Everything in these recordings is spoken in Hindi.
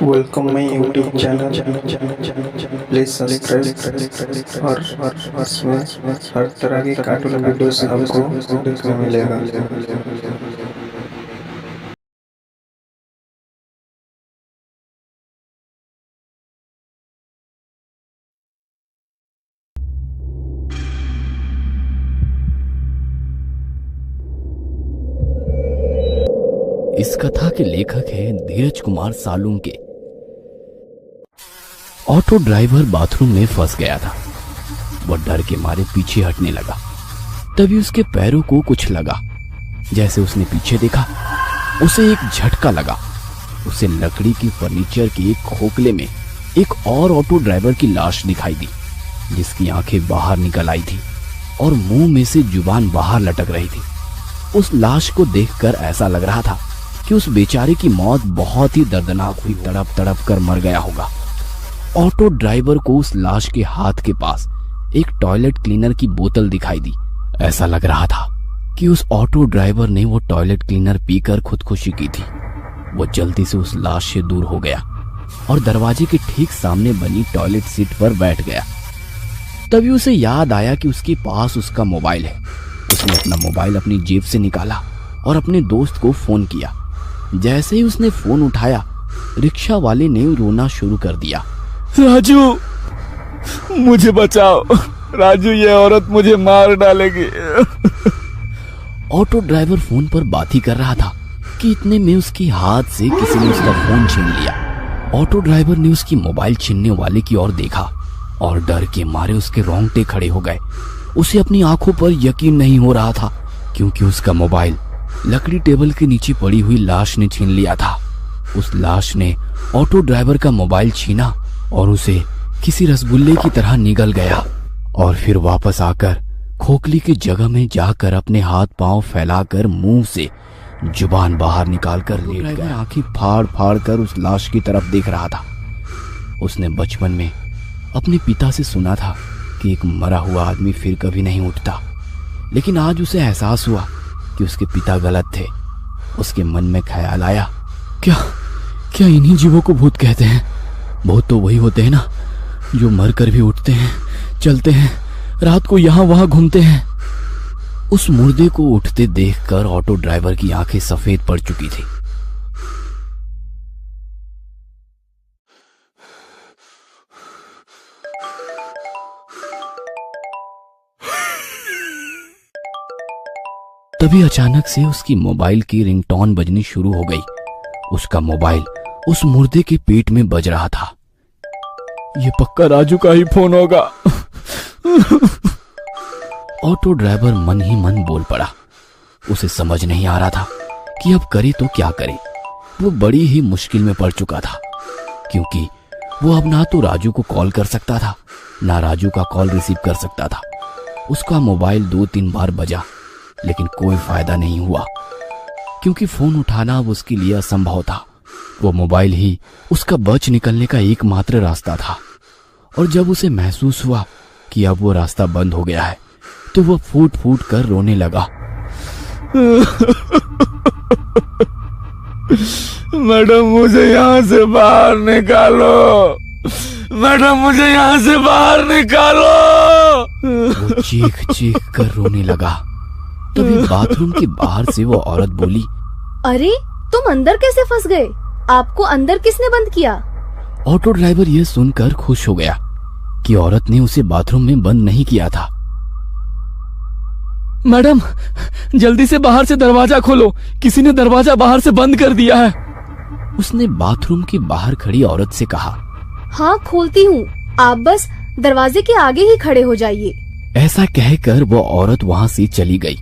Welcome my YouTube channel. Please subscribe और इसमें हर तरह की कार्टून वीडियोस आपको देखने मिलेगा। इस कथा के लेखक हैं Dheeraj Kumar Salunke. Auto driver bathroom में फंस गया था। वह डर के मारे पीछे हटने लगा। तभी उसके पैरों को कुछ लगा। जैसे उसने पीछे देखा, उसे एक झटका लगा। उसे लकड़ी की फर्नीचर के एक खोखले में एक और ऑटो ड्राइवर की लाश दिखाई दी, जिसकी आंखें बाहर निकल आई थी और मुंह में से जुबान बाहर लटक रही थी। उस लाश को देखकर ऐसा लग रहा था कि उस बेचारे की मौत बहुत ही दर्दनाक हुई। तड़प तड़प कर मर गया होगा। ऑटो ड्राइवर को उस लाश के हाथ के पास एक टॉयलेट क्लीनर की बोतल दिखाई दी। ऐसा लग रहा था कि उस ऑटो ड्राइवर ने वो टॉयलेट क्लीनर पीकर खुदकुशी की थी। वो जल्दी से उस लाश से दूर हो गया और दरवाजे के ठीक सामने बनी टॉयलेट सीट पर बैठ गया। तभी उसे याद आया कि उसके पास उसका मोबाइल है। उसने अपना मोबाइल अपनी जेब से निकाला और अपने दोस्त को फोन किया। जैसे ही उसने फोन उठाया, रिक्शा वाले ने रोना शुरू कर दिया। राजू, मुझे बचाओ। राजू, ये औरत मुझे मार डालेगी। ऑटो ड्राइवर फोन पर बात ही कर रहा था कि इतने में उसके हाथ से किसी ने उसका फोन छीन लिया। ऑटो ड्राइवर ने उसकी मोबाइल छीनने वाले की ओर देखा और डर के मारे उसके रोंगटे खड़े हो गए। उसे अपनी आंखों पर यकीन नहीं हो रहा था, क्योंकि उसका मोबाइल लकड़ी टेबल के नीचे पड़ी हुई लाश ने छीन लिया था। उस लाश ने ऑटो ड्राइवर का मोबाइल छीना और उसे किसी रसगुल्ले की तरह निगल गया और फिर वापस आकर खोखली की जगह में जाकर अपने हाथ पांव फैलाकर मुंह से जुबान बाहर निकालकर लेट गया। आंखें फाड़ फाड़ कर उस लाश की तरफ देख रहा था। उसने बचपन में अपने पिता से सुना था कि एक मरा हुआ आदमी फिर कभी नहीं उठता, लेकिन आज उसे एहसास हुआ कि उसके पिता गलत थे। उसके मन में ख्याल आया, क्या इन्हीं जीवों को भूत कहते हैं? भूत तो वही होते हैं ना, जो मरकर भी उठते हैं, चलते हैं, रात को यहाँ वहां घूमते हैं। उस मुर्दे को उठते देखकर ऑटो ड्राइवर की आंखें सफेद पड़ चुकी थी। तभी अचानक से उसकी मोबाइल की रिंगटोन बजनी शुरू हो गई। उसका मोबाइल उस मुर्दे के पेट में बज रहा था। ये पक्का राजू का ही फोन होगा। ऑटो ड्राइवर मन ही मन बोल पड़ा। उसे समझ नहीं आ रहा था कि अब करे तो क्या करे। वो बड़ी ही मुश्किल में पड़ चुका था, क्योंकि वो अब ना तो राजू को कॉल कर सकता था, ना राजू का कॉल रिसीव कर सकता था। उसका मोबाइल 2-3 बार बजा, लेकिन कोई फायदा नहीं हुआ, क्योंकि फोन उठाना अब उसके लिए असंभव था। वो मोबाइल ही उसका बच निकलने का एकमात्र रास्ता था। और जब उसे महसूस हुआ कि अब वो रास्ता बंद हो गया है, तो वो फूट फूट कर रोने लगा। मैडम, मुझे यहाँ से बाहर निकालो। मैडम, मुझे यहाँ से बाहर निकालो। वो चीख चीख कर रोने लगा। तभी बाथरूम के बाहर से वो औरत बोली, अरे, तुम अंदर कैसे फंस गए? आपको अंदर किसने बंद किया? ऑटो ड्राइवर यह सुनकर खुश हो गया कि औरत ने उसे बाथरूम में बंद नहीं किया था। मैडम, जल्दी से बाहर से दरवाजा खोलो। किसी ने दरवाजा बाहर से बंद कर दिया है। उसने बाथरूम के बाहर खड़ी औरत से कहा। हाँ, खोलती हूँ। आप बस दरवाजे के आगे ही खड़े हो जाइए। ऐसा कहकर वो औरत वहाँ से चली गई।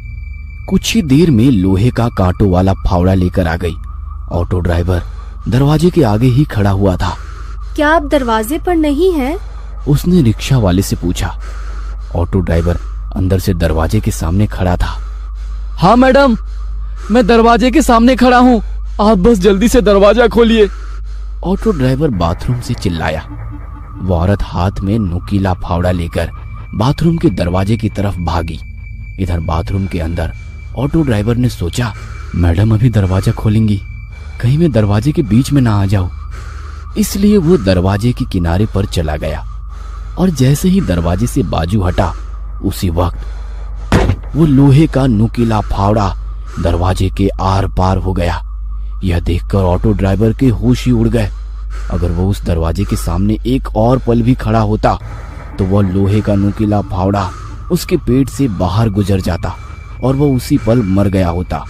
कुछ ही देर में लोहे का कांटों वाला फावड़ा लेकर आ गई। ऑटो ड्राइवर दरवाजे के आगे ही खड़ा हुआ था। क्या आप दरवाजे पर नहीं हैं? उसने रिक्शा वाले से पूछा। ऑटो ड्राइवर अंदर से दरवाजे के सामने खड़ा था। हाँ मैडम, मैं दरवाजे के सामने खड़ा हूँ। आप बस जल्दी से दरवाजा खोलिए। ऑटो ड्राइवर बाथरूम से चिल्लाया। वो औरत हाथ में नुकीला फावड़ा लेकर बाथरूम के दरवाजे की तरफ भागी। इधर बाथरूम के अंदर ऑटो ड्राइवर ने सोचा, मैडम अभी दरवाजा खोलेंगी, कहीं मैं दरवाजे के बीच में ना आ जाऊं। इसलिए वो दरवाजे के किनारे पर चला गया और जैसे ही दरवाजे से बाजू हटा उसी वक्त वो लोहे का नुकीला फावड़ा दरवाजे के आर पार हो गया। यह देखकर ऑटो ड्राइवर के होश ही उड़ गए। अगर वो उस दरवाजे के सामने एक और पल भी खड़ा होता तो वह लोहे का नुकीला फावड़ा उसके पेट से बाहर गुजर जाता और वह उसी पल मर गया होता।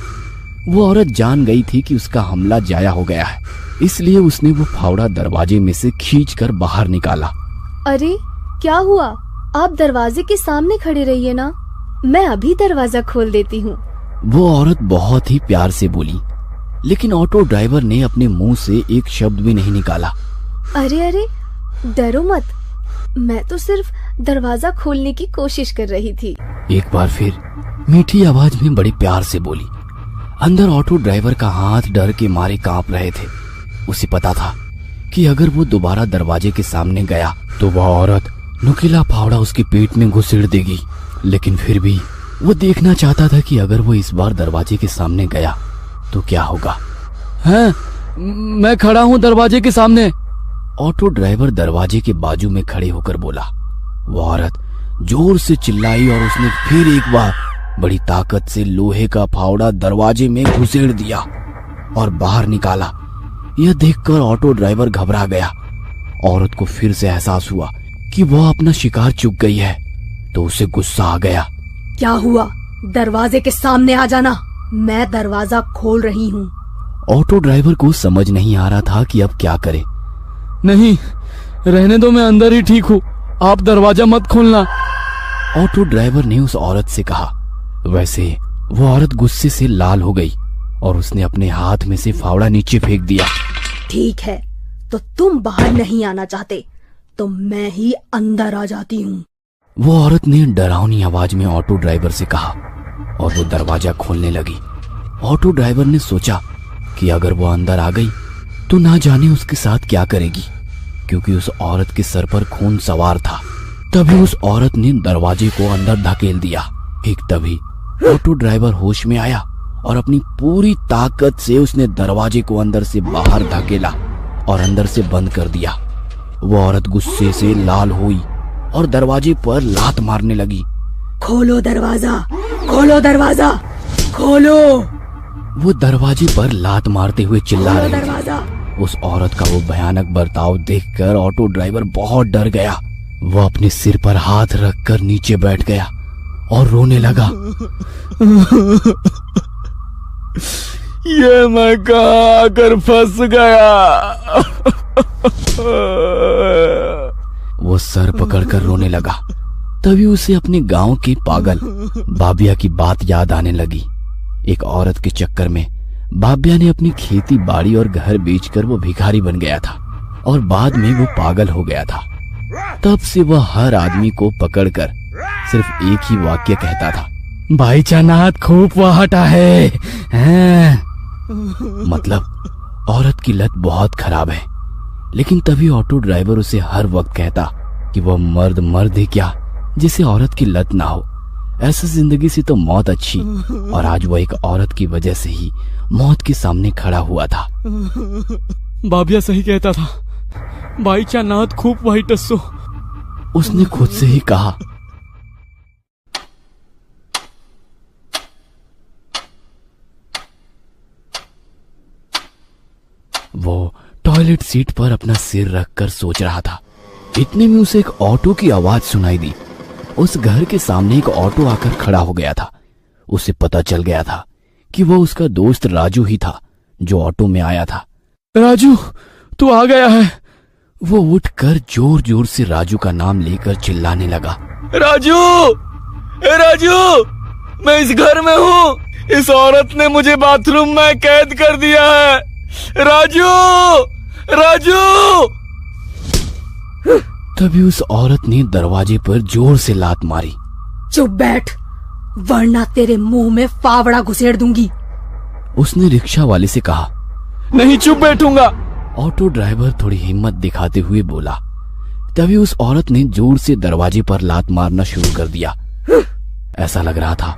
वो औरत जान गई थी कि उसका हमला जाया हो गया है, इसलिए उसने वो फावड़ा दरवाजे में से खींचकर बाहर निकाला। अरे क्या हुआ? आप दरवाजे के सामने खड़े रहिए ना, मैं अभी दरवाजा खोल देती हूँ। वो औरत बहुत ही प्यार से बोली, लेकिन ऑटो ड्राइवर ने अपने मुंह से एक शब्द भी नहीं निकाला। अरे अरे डरो मत, मैं तो सिर्फ दरवाजा खोलने की कोशिश कर रही थी। एक बार फिर मीठी आवाज में बड़े प्यार से बोली। अंदर ऑटो ड्राइवर का हाथ डर के मारे कांप रहे थे। उसे पता था कि अगर वो दोबारा दरवाजे के सामने गया तो वह औरत नुकीला फावड़ा उसके पेट में घुसेड़ देगी, लेकिन फिर भी वो देखना चाहता था कि अगर वो इस बार दरवाजे के सामने गया तो क्या होगा। हैं? मैं खड़ा हूँ दरवाजे के सामने, ऑटो ड्राइवर दरवाजे के बाजू में खड़े होकर बोला। वो औरत जोर से चिल्लाई और उसने फिर एक बार बड़ी ताकत से लोहे का फावड़ा दरवाजे में घुसेड़ दिया और बाहर निकाला। यह देखकर ऑटो ड्राइवर घबरा गया। औरत को फिर से एहसास हुआ कि वह अपना शिकार चूक गई है, तो उसे गुस्सा आ गया। क्या हुआ? दरवाजे के सामने आ जाना, मैं दरवाजा खोल रही हूँ। ऑटो ड्राइवर को समझ नहीं आ रहा था कि अब क्या करे। नहीं, रहने दो, मैं अंदर ही ठीक हूँ, आप दरवाजा मत खोलना, ऑटो ड्राइवर ने उस औरत से कहा। वैसे वो औरत गुस्से से लाल हो गई और उसने अपने हाथ में से फावड़ा नीचे फेंक दिया। ठीक है, तो तुम बाहर नहीं आना चाहते तो मैं ही अंदर आ जाती हूँ। वो औरत ने डरावनी आवाज में ऑटो ड्राइवर से कहा और वो दरवाजा खोलने लगी। ऑटो ड्राइवर ने सोचा कि अगर वो अंदर आ गई तो ना जाने उसके साथ क्या करेगी, क्योंकि उस औरत के सर पर खून सवार था। तभी उस औरत ने दरवाजे को अंदर धकेल दिया। ठीक तभी ऑटो ड्राइवर होश में आया और अपनी पूरी ताकत से उसने दरवाजे को अंदर से बाहर धकेला और अंदर से बंद कर दिया। वो औरत गुस्से से लाल हुई और दरवाजे पर लात मारने लगी। खोलो दरवाजा, खोलो दरवाजा, खोलो। वो दरवाजे पर लात मारते हुए चिल्ला रही दरवाजा। उस औरत का वो भयानक बर्ताव देखकर ऑटो ड्राइवर बहुत डर गया। वो अपने सिर पर हाथ रखकर नीचे बैठ गया और रोने लगा। ये मैं कहाँ आकर फंस गया। वो सर पकड़कर रोने लगा। तभी उसे अपने गांव के पागल बाबिया की बात याद आने लगी। एक औरत के चक्कर में बाबिया ने अपनी खेती बाड़ी और घर बेचकर वो भिखारी बन गया था और बाद में वो पागल हो गया था। तब से वह हर आदमी को पकड़कर सिर्फ एक ही वाक्य कहता था, भाई चानात खूब वहाटा है। मतलब औरत की लत बहुत खराब है। लेकिन तभी ऑटो ड्राइवर उसे हर वक्त कहता कि वह मर्द ही क्या जिसे औरत की लत ना हो। ऐसा जिंदगी से तो मौत अच्छी। और आज वह एक औरत की वजह से ही मौत के सामने खड़ा हुआ था। बाबिया सही कहता था, भाई चानात खूब वाइट टस्सो, उसने खुद से ही कहा। वो टॉयलेट सीट पर अपना सिर रखकर सोच रहा था। इतने में उसे एक ऑटो की आवाज सुनाई दी। उस घर के सामने एक ऑटो आकर खड़ा हो गया था। उसे पता चल गया था कि वो उसका दोस्त राजू ही था जो ऑटो में आया था। राजू, तू आ गया है। वो उठकर जोर जोर से राजू का नाम लेकर चिल्लाने लगा। राजू, राजू, मैं इस घर में हूँ। इस औरत ने मुझे बाथरूम में कैद कर दिया है। राजू, राजू। तभी उस औरत ने दरवाजे पर जोर से लात मारी। चुप बैठ, वरना तेरे मुंह में फावड़ा घुसेड़ दूंगी, उसने रिक्शा वाले से कहा। नहीं, चुप बैठूंगा। ऑटो ड्राइवर थोड़ी हिम्मत दिखाते हुए बोला। तभी उस औरत ने जोर से दरवाजे पर लात मारना शुरू कर दिया। ऐसा लग रहा था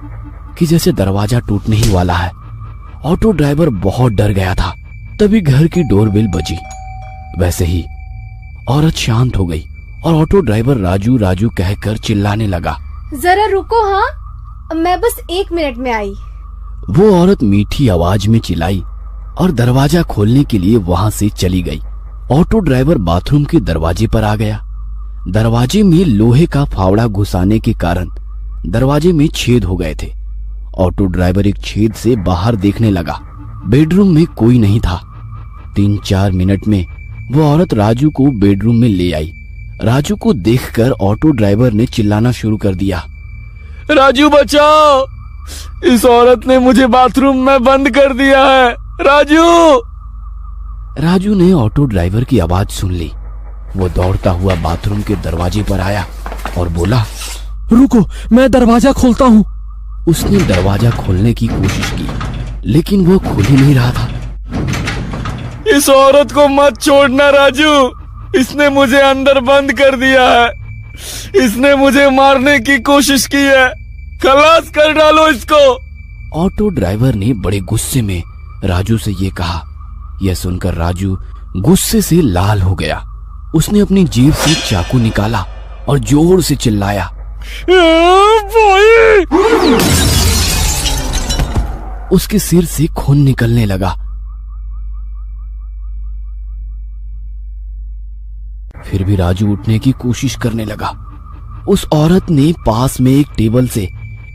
कि जैसे दरवाजा टूटने ही वाला है। ऑटो ड्राइवर बहुत डर गया था। तभी घर की डोरबेल बजी। वैसे ही औरत शांत हो गई और ऑटो ड्राइवर राजू राजू कहकर चिल्लाने लगा। जरा रुको, हाँ, मैं बस 1 मिनट में आई। वो औरत मीठी आवाज में चिल्लाई और दरवाजा खोलने के लिए वहां से चली गई। ऑटो ड्राइवर बाथरूम के दरवाजे पर आ गया। दरवाजे में लोहे का फावड़ा घुसाने के कारण दरवाजे में छेद हो गए थे। ऑटो ड्राइवर एक छेद से बाहर देखने लगा। बेडरूम में कोई नहीं था। 3-4 मिनट में वो औरत राजू को बेडरूम में ले आई। राजू को देखकर ऑटो ड्राइवर ने चिल्लाना शुरू कर दिया। राजू बचाओ, इस औरत ने मुझे बाथरूम में बंद कर दिया है। राजू! राजू ने ऑटो ड्राइवर की आवाज सुन ली। वो दौड़ता हुआ बाथरूम के दरवाजे पर आया और बोला, रुको, मैं दरवाजा खोलता हूँ। उसने दरवाजा खोलने की कोशिश की, लेकिन वो खुल ही नहीं रहा था। इस औरत को मत छोड़ना राजू, इसने मुझे अंदर बंद कर दिया है। इसने मुझे मारने की कोशिश की है, खलास कर डालो इसको। ऑटो ड्राइवर ने बड़े गुस्से में राजू से ये कहा। यह सुनकर राजू गुस्से से लाल हो गया। उसने अपनी जेब से चाकू निकाला और जोर से चिल्लाया, उसके सिर से खून निकलने लगा। फिर भी राजू उठने की कोशिश करने लगा। उस औरत ने पास में एक टेबल से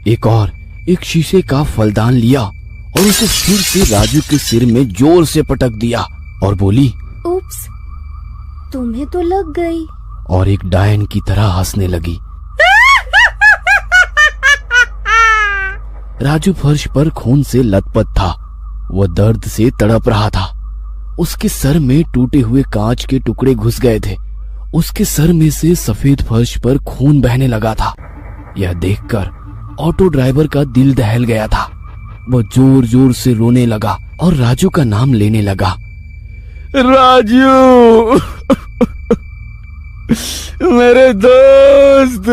एक शीशे का फलदान लिया और उसे फिर से राजू के सिर में जोर से पटक दिया और बोली, उप्स, तुम्हें तो लग गई। और एक डायन की तरह हंसने लगी। राजू फर्श पर खून से लथपथ था। वह दर्द से तड़प रहा था। उसके सर में टूटे हुए कांच के टुकड़े घुस गए थे। उसके सर में से सफेद फर्श पर खून बहने लगा था। यह देखकर ऑटो ड्राइवर का दिल दहल गया था। वह जोर जोर से रोने लगा और राजू का नाम लेने लगा। राजू, मेरे दोस्त।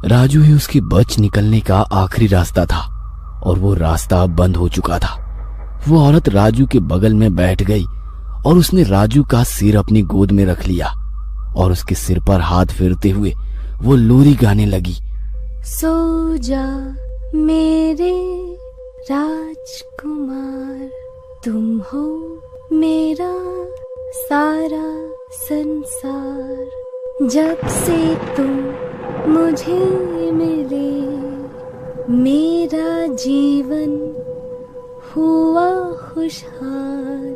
राजू ही उसके बच निकलने का आखिरी रास्ता था और वो रास्ता अब बंद हो चुका था। वो औरत राजू के बगल में बैठ गई और उसने राजू का सिर अपनी गोद में रख लिया और उसके सिर पर हाथ फेरते हुए वो लोरी गाने लगी। सो जा मेरे राजकुमार, तुम हो मेरा सारा संसार। जब से तुम मुझे मिले, मेरा जीवन हुआ खुशहाल।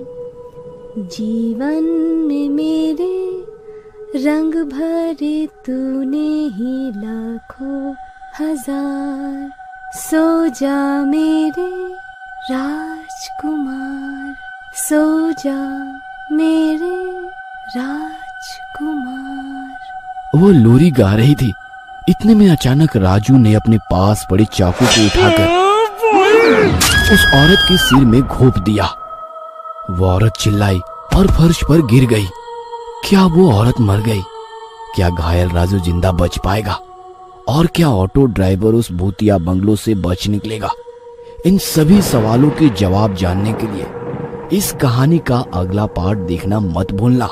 जीवन में मेरे रंग भरे तूने ही लाखों हजार। सो जा मेरे राजकुमार, सो जा मेरे राजकुमार। वो लोरी गा रही थी। इतने में अचानक राजू ने अपने पास पड़े चाकू को उठाकर उस औरत के सिर में घोंप दिया। वो औरत चिल्लाई और फर्श पर गिर गई। क्या वो औरत मर गई? क्या घायल राजू जिंदा बच पाएगा? और क्या ऑटो ड्राइवर उस भूतिया बंगलो से बच निकलेगा? इन सभी सवालों के जवाब जानने के लिए इस कहानी का अगला पार्ट देखना मत भूलना।